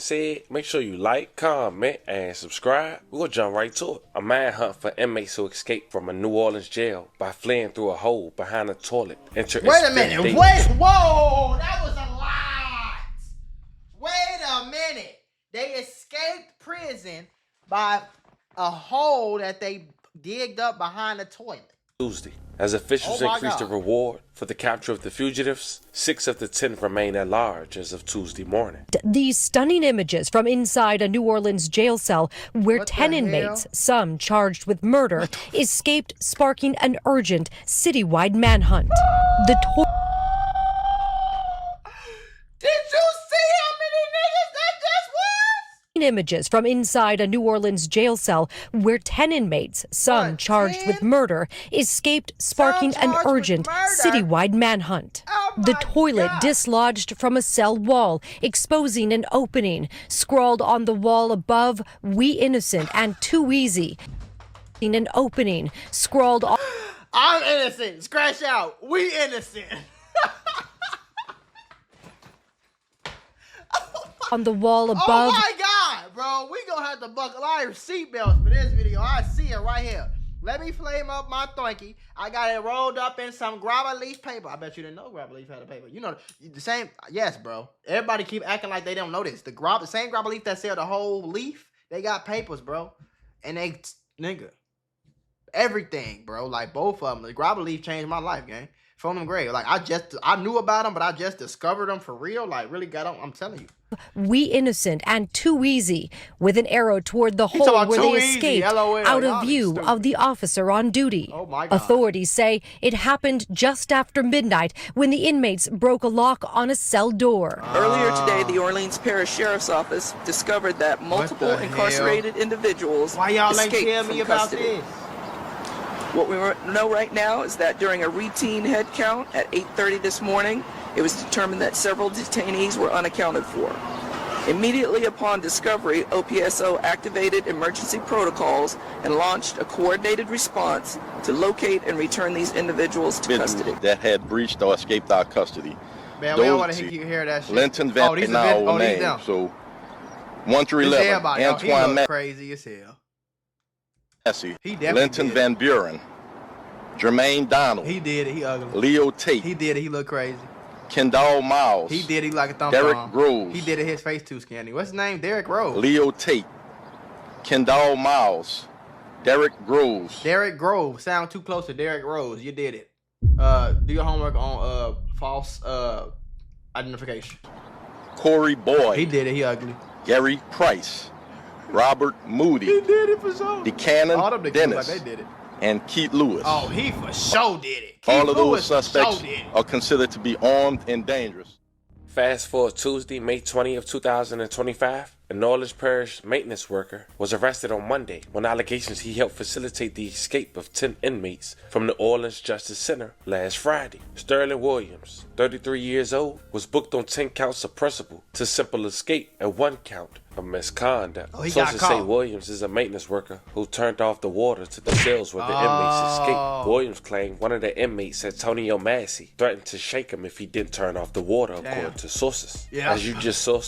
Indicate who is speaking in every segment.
Speaker 1: said, make sure you like, comment, and subscribe. We're going to jump right to it. A manhunt for inmates who escaped from a New Orleans jail by fleeing through a hole behind a toilet.
Speaker 2: Wait a minute. Whoa, that was a lot. Wait a minute. They escaped prison by a hole that they digged up behind the toilet.
Speaker 1: Tuesday. As officials increased the reward for the capture of the fugitives, 6 of the 10 remain at large as of Tuesday morning.
Speaker 3: These stunning images from inside a New Orleans jail cell where 10 inmates, some charged with murder, escaped, sparking an urgent citywide manhunt. Did
Speaker 2: you see how many niggas that just was?
Speaker 3: Images from inside a New Orleans jail cell where 10 inmates, some charged with murder, escaped, sparking an urgent citywide manhunt. The toilet dislodged from a cell wall, exposing an opening. Scrawled on the wall above, "We innocent and too easy." In an opening, scrawled on...
Speaker 2: I'm innocent. Scratch out. We innocent.
Speaker 3: On the wall above.
Speaker 2: Oh my God, bro. We gonna have to buckle our seatbelts for this video. I see it right here. Let me flame up my Twinkie. I got it rolled up in some grabber leaf paper. I bet you didn't know grabber leaf had a paper. You know, the same. Yes, bro. Everybody keep acting like they don't know this. The same grabber leaf that sell the whole leaf, they got papers, bro. And they, nigga, everything, bro. Like both of them. The grabber leaf changed my life, gang. From them grave. Like I knew about them, but I just discovered them for real. Like really got them. I'm telling you.
Speaker 3: We innocent and too easy, with an arrow toward the hole where they escaped, out of view of the officer on duty.
Speaker 2: Oh my God.
Speaker 3: Authorities say it happened just after midnight when the inmates broke a lock on a cell door.
Speaker 4: Earlier today, the Orleans Parish Sheriff's Office discovered that multiple incarcerated individuals escaped from custody. What we know right now is that during a routine head count at 8:30 this morning, it was determined that several detainees were unaccounted for. Immediately upon discovery, OPSO activated emergency protocols and launched a coordinated response to locate and return these individuals to custody.
Speaker 5: That had breached or escaped our custody.
Speaker 2: Man, we don't want to hear that shit.
Speaker 5: Linton Van name. So 1 through 11. Antoine Matt.
Speaker 2: Crazy as hell.
Speaker 5: Linton Van Buren. Jermaine Donald.
Speaker 2: He did it. He ugly.
Speaker 5: Leo Tate.
Speaker 2: He did it. He look crazy.
Speaker 5: Kendall Miles.
Speaker 2: He did it like a thumb.
Speaker 5: Derrick Groves.
Speaker 2: He did it. His face too skinny. What's his name? Derrick Groves.
Speaker 5: Leo Tate. Kendall Miles. Derrick Groves.
Speaker 2: Derrick Groves. Sound too close to Derrick Groves. You did it. Do your homework on false identification.
Speaker 5: Corey Boyd.
Speaker 2: He did it. He ugly.
Speaker 5: Gary Price. Robert Moody.
Speaker 2: He did it for sure.
Speaker 5: DeCannon Dennis.
Speaker 2: Like they did it.
Speaker 5: And Keith Lewis.
Speaker 2: Oh, he for sure did it.
Speaker 5: All of those suspects are considered to be armed and dangerous.
Speaker 1: Fast forward Tuesday, May 20th, 2025. A New Orleans Parish maintenance worker was arrested on Monday on allegations he helped facilitate the escape of 10 inmates from the Orleans Justice Center last Friday. Sterling Williams, 33 years old, was booked on 10 counts of principal to simple escape and 1 count of misconduct. Sources say Williams is a maintenance worker who turned off the water to the cells where the inmates escaped. Williams claimed one of the inmates, Antonio Massey, threatened to shake him if he didn't turn off the water, according to sources. As you just saw,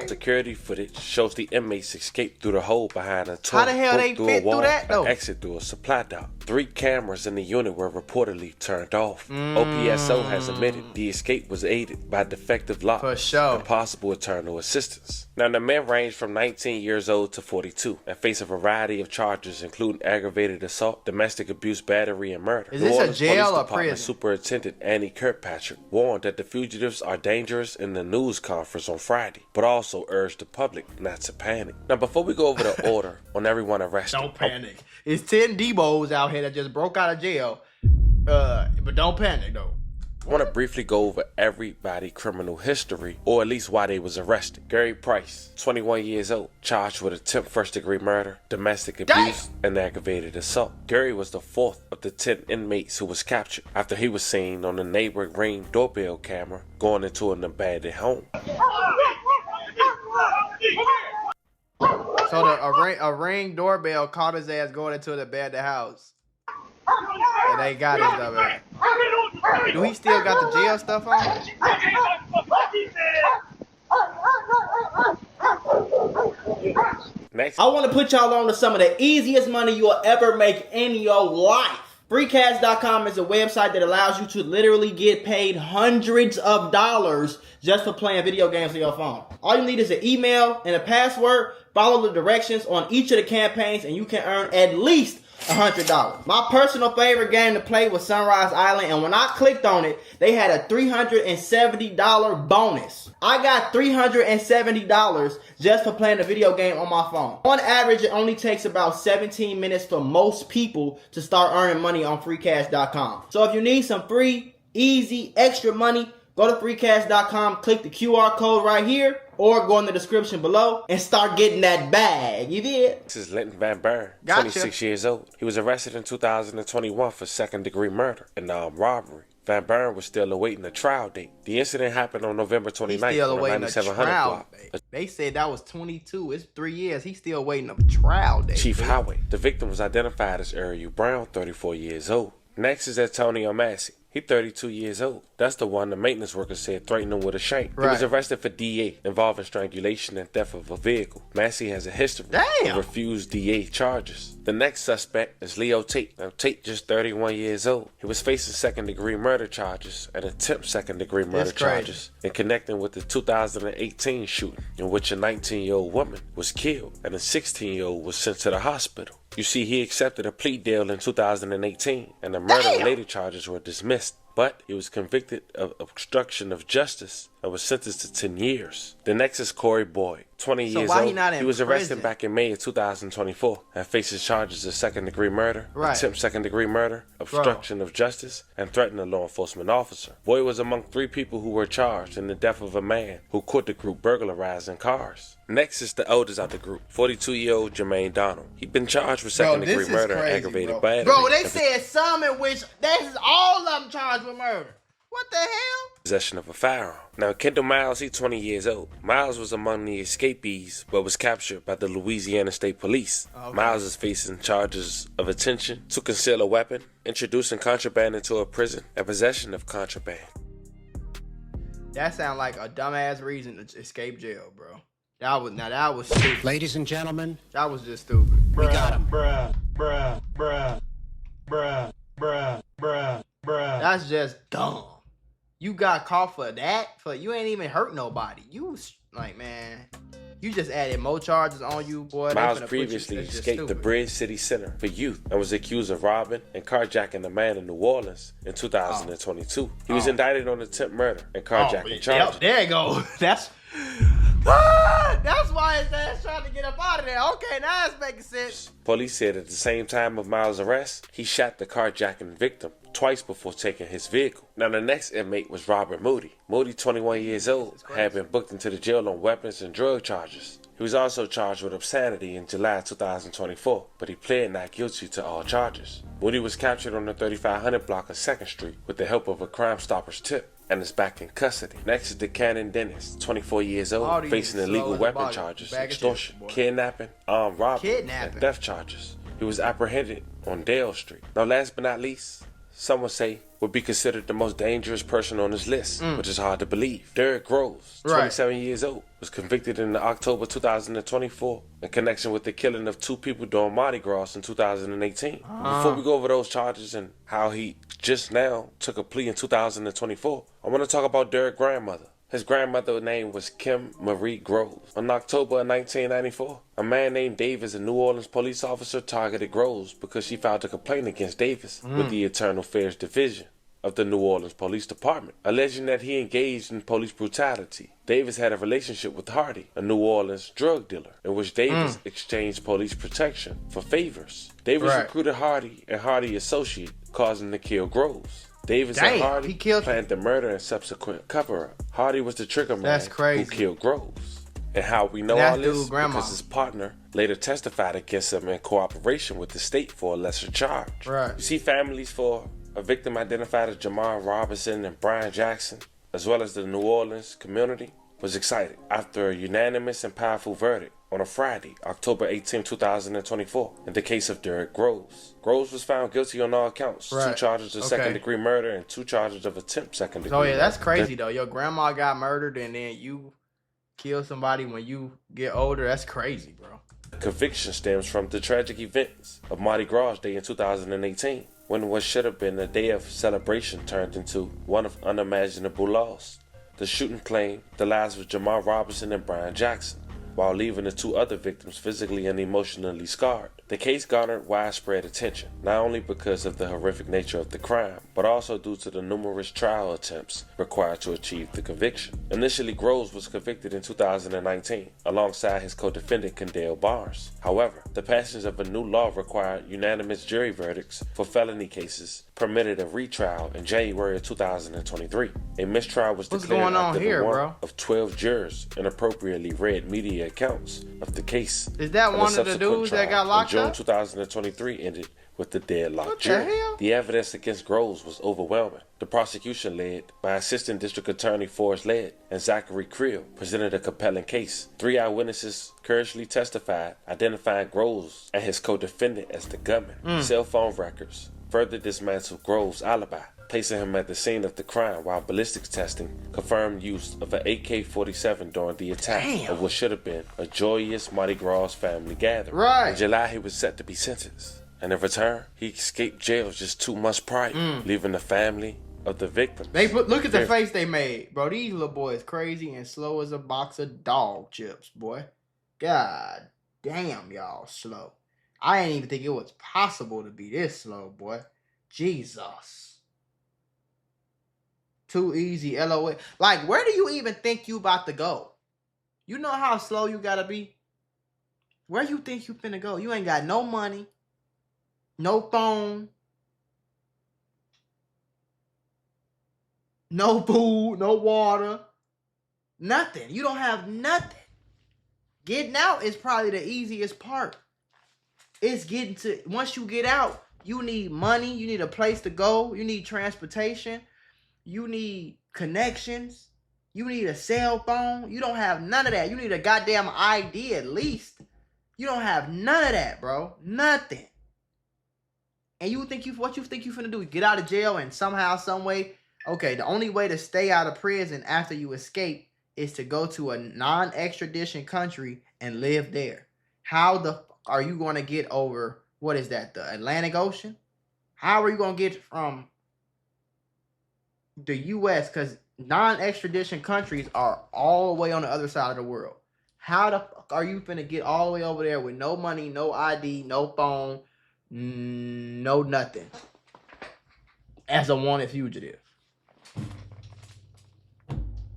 Speaker 1: security footage shows the inmates escaped through the hole behind a toilet.
Speaker 2: How the hell they fit through that though?
Speaker 1: Exit through a supply dock. 3 cameras in the unit were reportedly turned off. OPSO has admitted the escape was aided by defective locks and possible eternal assistance. Now, the men range from 19 years old to 42 and face a variety of charges, including aggravated assault, domestic abuse, battery, and murder.
Speaker 2: Is this a jail or prison?
Speaker 1: Superintendent Annie Kirkpatrick warned that the fugitives are dangerous in the news conference on Friday, but also urged the public not to panic. Now, before we go over the order on everyone arrested,
Speaker 2: don't panic. It's 10 Debos out here that just broke out of jail, but don't panic though.
Speaker 1: I want to briefly go over everybody's criminal history, or at least why they was arrested. Gary Price, 21 years old, charged with attempted first-degree murder, domestic abuse, and aggravated assault. Gary was the 4th of the 10 inmates who was captured after he was seen on the neighboring Ring doorbell camera going into an abandoned home.
Speaker 2: So a ring doorbell caught his ass going into the abandoned house. And they got his stuff at. Do he still got the jail stuff on?
Speaker 1: Next,
Speaker 2: I want to put y'all on to some of the easiest money you'll ever make in your life. Freecash.com is a website that allows you to literally get paid hundreds of dollars just for playing video games on your phone. All you need is an email and a password. Follow the directions on each of the campaigns and you can earn at least $100. My personal favorite game to play was Sunrise Island, and when I clicked on it, they had a $370 bonus. I got $370 just for playing the video game on my phone. On average, it only takes about 17 minutes for most people to start earning money on freecash.com. So if you need some free, easy, extra money, go to freecash.com, click the QR code right here, or go in the description below and start getting that bag. You did?
Speaker 1: This is Linton Van Buren,
Speaker 2: Gotcha.
Speaker 1: 26 years old. He was arrested in 2021 for second-degree murder and robbery. Van Buren was still awaiting a trial date. The incident happened on November 29th on the 9700 block.
Speaker 2: They said that was 22. It's 3 years. He's still waiting a trial date.
Speaker 1: Chief Highway. The victim was identified as Ariel Brown, 34 years old. Next is Antonio Massey. He's 32 years old. That's the one the maintenance worker said threatened him with a shank. Right. He was arrested for DA involving strangulation and theft of a vehicle. Massey has a history of refused DA charges. The next suspect is Leo Tate. Now, Tate just 31 years old. He was facing second-degree murder charges and attempt second-degree murder charges in connecting with the 2018 shooting in which a 19-year-old woman was killed and a 16-year-old was sent to the hospital. You see, he accepted a plea deal in 2018 and the murder-related charges were dismissed. But he was convicted of obstruction of justice and was sentenced to 10 years. The next is Corey Boyd, 20 years old. He was arrested back in May of 2024 and faces charges of second-degree murder, attempt second-degree murder, obstruction of justice, and threatening a law enforcement officer. Boyd was among 3 people who were charged in the death of a man who caught the group burglarizing cars. Next is the oldest of the group, 42-year-old Jermaine Donald. He'd been charged with second-degree murder and aggravated battery.
Speaker 2: Bro, they said some in which that's all of them charged with murder. What the hell?
Speaker 1: Possession of a firearm. Now, Kendall Miles, he's 20 years old. Miles was among the escapees, but was captured by the Louisiana State Police. Miles is facing charges of attention to conceal a weapon, introducing contraband into a prison, and possession of contraband.
Speaker 2: That sounds like a dumbass reason to escape jail, bro. That was stupid.
Speaker 6: Ladies and gentlemen,
Speaker 2: that was just stupid.
Speaker 6: We got him.
Speaker 2: That's just dumb. You got caught for that? You ain't even hurt nobody. You like, man, you just added more charges on you, boy.
Speaker 1: Miles previously escaped the Bridge City Center for Youth and was accused of robbing and carjacking a man in New Orleans in 2022. He was indicted on attempt murder and carjacking charges.
Speaker 2: Yep, there you go. That's why his ass trying to get up out of there. Okay, now it's making sense.
Speaker 1: Police said at the same time of Miles' arrest, he shot the carjacking victim twice before taking his vehicle. Now, the next inmate was Robert Moody. Moody, 21 years old, had been booked into the jail on weapons and drug charges. He was also charged with obscenity in July 2024, but he pled not guilty to all charges. Moody was captured on the 3500 block of 2nd Street with the help of a Crime Stoppers tip and is back in custody. Next is Buchanan Dennis, 24 years old, facing illegal weapon charges, extortion, kidnapping, armed robbery, and theft charges. He was apprehended on Dale Street. Now, last but not least, some would say would be considered the most dangerous person on this list, which is hard to believe. Derrick Groves, 27 years old, was convicted in October 2024 in connection with the killing of 2 people during Mardi Gras in 2018. Before we go over those charges and how he just now took a plea in 2024, I want to talk about Derrick's grandmother. His grandmother's name was Kim Marie Groves. In October of 1994, a man named Davis, a New Orleans police officer, targeted Groves because she filed a complaint against Davis with the Internal Affairs Division of the New Orleans Police Department, alleging that he engaged in police brutality. Davis had a relationship with Hardy, a New Orleans drug dealer, in which Davis exchanged police protection for favors. Davis recruited Hardy and Hardy associated, causing to kill Groves. Davis and Hardy planned the murder and subsequent cover-up. Hardy was the trigger man who killed Groves. And how we know all this? Because his partner later testified against him in cooperation with the state for a lesser charge. You see, families for a victim identified as Jamar Robinson and Brian Jackson, as well as the New Orleans community, was excited after a unanimous and powerful verdict on a Friday, October 18, 2024, in the case of Derrick Groves. Groves was found guilty on all counts, 2 charges of second-degree murder and 2 charges of attempt second-degree murder.
Speaker 2: Oh, yeah, that's crazy, though. Your grandma got murdered and then you kill somebody when you get older, that's crazy, bro.
Speaker 1: Conviction stems from the tragic events of Mardi Gras Day in 2018, when what should have been a day of celebration turned into one of unimaginable loss. The shooting claimed the lives of Jamal Robinson and Brian Jackson, while leaving the 2 other victims physically and emotionally scarred. The case garnered widespread attention, not only because of the horrific nature of the crime, but also due to the numerous trial attempts required to achieve the conviction. Initially, Groves was convicted in 2019, alongside his co-defendant Kendall Barnes. However, the passage of a new law required unanimous jury verdicts for felony cases permitted a retrial in January of 2023. A mistrial was declared after the one of 12 jurors inappropriately read media accounts of the case.
Speaker 2: Is that one of the dudes that got locked up?
Speaker 1: June 2023 ended with the deadlocked jury. The evidence against Groves was overwhelming. The prosecution, led by Assistant District Attorney Forrest Led and Zachary Creel, presented a compelling case. 3 eyewitnesses courageously testified, identifying Groves and his co-defendant as the gunman. Cell phone records further dismantled Groves' alibi, placing him at the scene of the crime, while ballistics testing confirmed use of an AK-47 during the attack of what should have been a joyous Mardi Gras family gathering. In July, he was set to be sentenced, and in return, he escaped jail just 2 months prior, leaving the family of the victims.
Speaker 2: Look at the face they made, bro. These little boys crazy and slow as a box of dog chips, boy. God damn, y'all slow. I didn't even think it was possible to be this slow, boy. Jesus. Too easy, LOL. Like, where do you even think you about to go? You know how slow you gotta be? Where you think you finna go? You ain't got no money, no phone, no food, no water, nothing. You don't have nothing. Getting out is probably the easiest part. It's getting to, once you get out, you need money, you need a place to go, you need transportation, you need connections, you need a cell phone. You don't have none of that. You need a goddamn ID at least. You don't have none of that, bro. Nothing. And you think what you think you finna do? Get out of jail and somehow, some way, okay, the only way to stay out of prison after you escape is to go to a non-extradition country and live there. How the fuck are you going to get over, what is that, the Atlantic Ocean? How are you going to get from the U.S., because non-extradition countries are all the way on the other side of the world. How the fuck are you finna get all the way over there with no money, no ID, no phone, no nothing, as a wanted fugitive?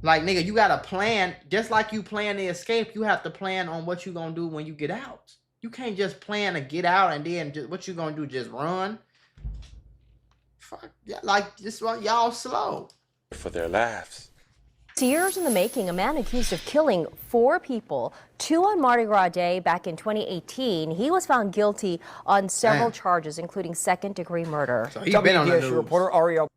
Speaker 2: Like, nigga, you gotta plan. Just like you plan to escape, you have to plan on what you gonna do when you get out. You can't just plan to get out and then just, what you gonna do, just run? Fuck, yeah, like, this one, y'all slow.
Speaker 1: For their lives.
Speaker 6: Years in the making, a man accused of killing 4 people, 2 on Mardi Gras Day back in 2018. He was found guilty on several charges, including second-degree murder.
Speaker 2: So he's been on the news.
Speaker 7: Reporter Ariel